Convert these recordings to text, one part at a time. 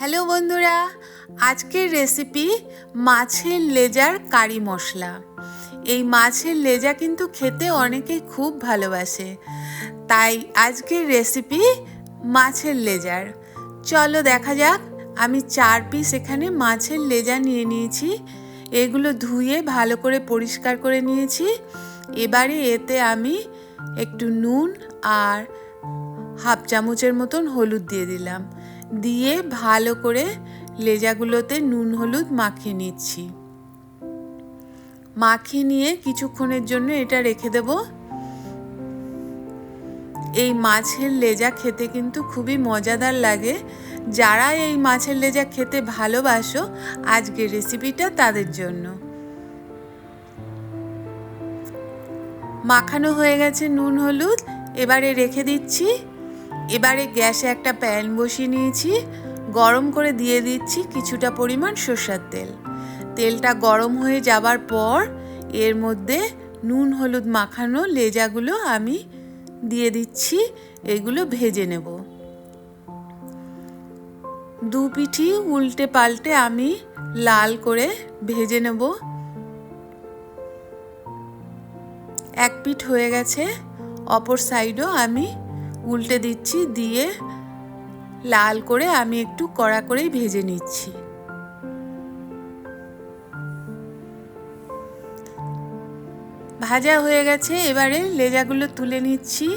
Hello বন্ধুরা, আজকের recipe মাছের লেজার কারি মশলা। এই মাছের লেজা কিন্তু খেতে অনেকেই খুব ভালোবাসে, তাই আজকের রেসিপি মাছের লেজার। চলো দেখা যাক। আমি 4 পিস এখানে মাছের লেজা নিয়ে নিয়েছি। এগুলো ধুয়ে ভালো করে পরিষ্কার করে নিয়েছি। এবারে এতে আমি একটু নুন আর হাফ চামচের মতন হলুদ দিয়ে দিলাম। দিয়ে ভালো করে লেজাগুলোতে নুন হলুদ মাখিয়ে নিচ্ছি। মাখিয়ে নিয়ে কিছুক্ষণের জন্য এটা রেখে দেব। এই মাছের লেজা খেতে কিন্তু খুবই মজাদার লাগে। যারা এই মাছের লেজা খেতে ভালোবাসো, আজকের রেসিপিটা তাদের জন্য। মাখানো হয়ে গেছে নুন হলুদ, এবারে রেখে দিচ্ছি। এবারে গ্যাসে একটা প্যান বসিয়ে নিয়েছি। গরম করে দিয়ে দিচ্ছি কিছুটা পরিমাণ সরষের তেল। তেলটা গরম হয়ে যাবার পর এর মধ্যে নুন হলুদ মাখানো লেজাগুলো আমি দিয়ে দিচ্ছি। এগুলো ভেজে নেব। দু পিঠি উল্টে পাল্টে আমি লাল করে ভেজে নেব। এক পিঠ হয়ে গেছে, অপর সাইডও আমি উল্টে দিচ্ছি। দিয়ে লাল করে আমি একটু কড়া করেই ভেজে নিচ্ছি। ভাজা হয়ে গেছে, এবারে লেজাগুলো তুলে নিচ্ছি।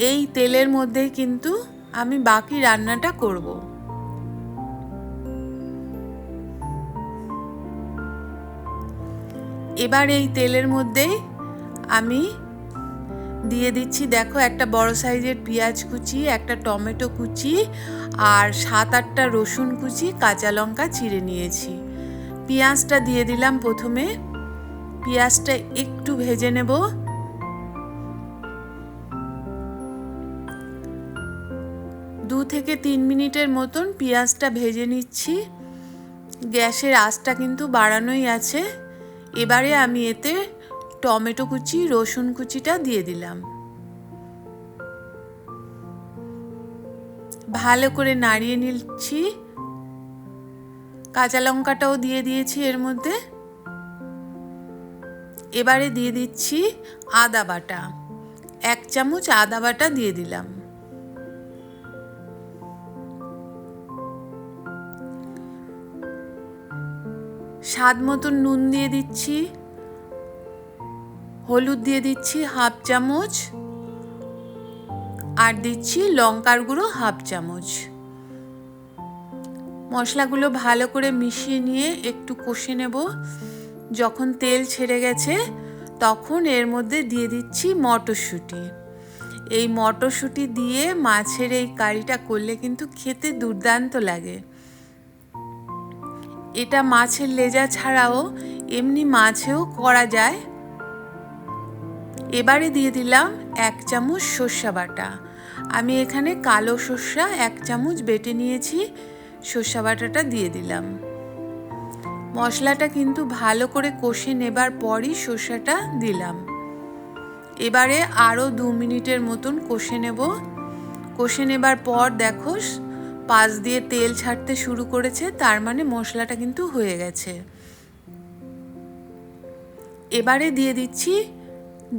এই তেলের মধ্যেই কিন্তু আমি বাকি রান্নাটা করব। এবার এই তেলের মধ্যেই আমি দিয়ে দিচ্ছি, দেখো, একটা বড় সাইজের পেঁয়াজ কুচি, একটা টমেটো কুচি আর 7-8টা রসুন কুচি, কাঁচা লঙ্কা চিড়ে নিয়েছি। পেঁয়াজটা দিয়ে দিলাম প্রথমে। পেঁয়াজটা একটু ভেজে নেব। 2 থেকে 3 মিনিটের মতন পেঁয়াজটা ভেজে নিচ্ছি। গ্যাসের আঁচটা কিন্তু বাড়ানোই আছে। এবারে আমি এতে টমেটো কুচি, রসুন কুচিটা দিয়ে দিলাম। ভালো করে নাড়িয়ে নিচ্ছি। কাঁচা লঙ্কাটাও দিয়ে দিয়েছি এর মধ্যে। এবারে দিয়ে দিচ্ছি আদা বাটা। 1 চামচ আদা বাটা দিয়ে দিলাম। স্বাদ মতন নুন দিয়ে দিচ্ছি। হলুদ দিয়ে দিচ্ছি হাফ চামচ, আর দিচ্ছি লঙ্কার গুঁড়ো হাফ চামচ। মশলাগুলো ভালো করে মিশিয়ে নিয়ে একটু কষে নেব। যখন তেল ছেড়ে গেছে তখন এর মধ্যে দিয়ে দিচ্ছি মটরশুঁটি। এই মটরশুঁটি দিয়ে মাছের এই কারিটা করলে কিন্তু খেতে দুর্দান্ত লাগে। এটা মাছের লেজা ছাড়াও এমনি মাছেও করা যায়। এবারে দিয়ে দিলাম 1 চামচ সর্ষে বাটা। আমি এখানে কালো সর্ষা 1 চামচ বেটে নিয়েছি। সর্ষে বাটাটা দিয়ে দিলাম। মশলাটা কিন্তু ভালো করে কষে নেবার পরই সর্ষেটা দিলাম। এবারে আরও 2 মিনিটের মতন কষে নেব। কষে নেবার পর দেখো পাশ দিয়ে তেল ছাড়তে শুরু করেছে, তার মানে মশলাটা কিন্তু হয়ে গেছে। এবারে দিয়ে দিচ্ছি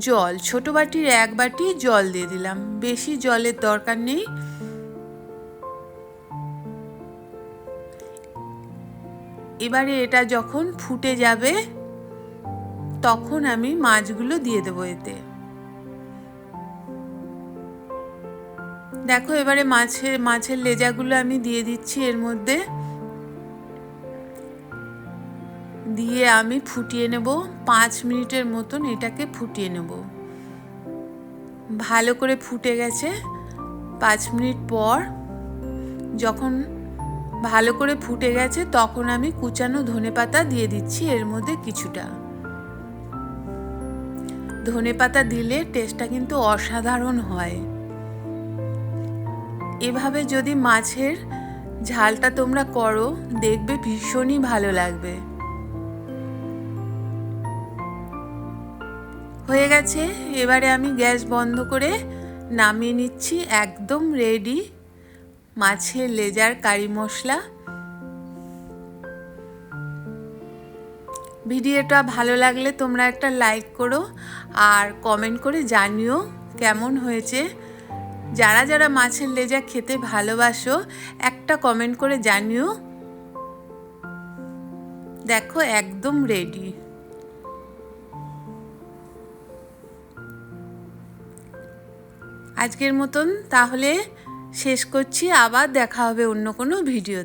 জল। ছোট বাটির 1 বাটি জল দিয়ে দিলাম। বেশি জলের দরকার নেই। এবারে এটা যখন ফুটে যাবে তখন আমি মাছগুলো দিয়ে দেবো এতে। দেখো, এবারে মাছের লেজাগুলো আমি দিয়ে দিচ্ছি এর মধ্যে। দিয়ে আমি ফুটিয়ে নেব। 5 মিনিটের মতন এটাকে ফুটিয়ে নেব। ভালো করে ফুটে গেছে। 5 মিনিট পর যখন ভালো করে ফুটে গেছে তখন আমি কুচানো ধনেপাতা দিয়ে দিচ্ছি এর মধ্যে কিছুটা। ধনেপাতা দিলে টেস্টটা কিন্তু অসাধারণ হয়। এভাবে যদি মাছের ঝালটা তোমরা করো, দেখবে ভীষণই ভালো লাগবে। হয়ে গেছে। এবারে আমি গ্যাস বন্ধ করে নামিয়ে নিচ্ছি। একদম রেডি মাছের লেজার কারি মশলা। ভিডিওটা ভালো লাগলে তোমরা একটা লাইক করো আর কমেন্ট করে জানিও কেমন হয়েছে। যারা যারা মাছের লেজা খেতে ভালোবাসো একটা কমেন্ট করে জানিও। দেখো একদম রেডি। আজকের মতন তাহলে শেষ করছি, আবার দেখা হবে অন্য কোনো ভিডিও।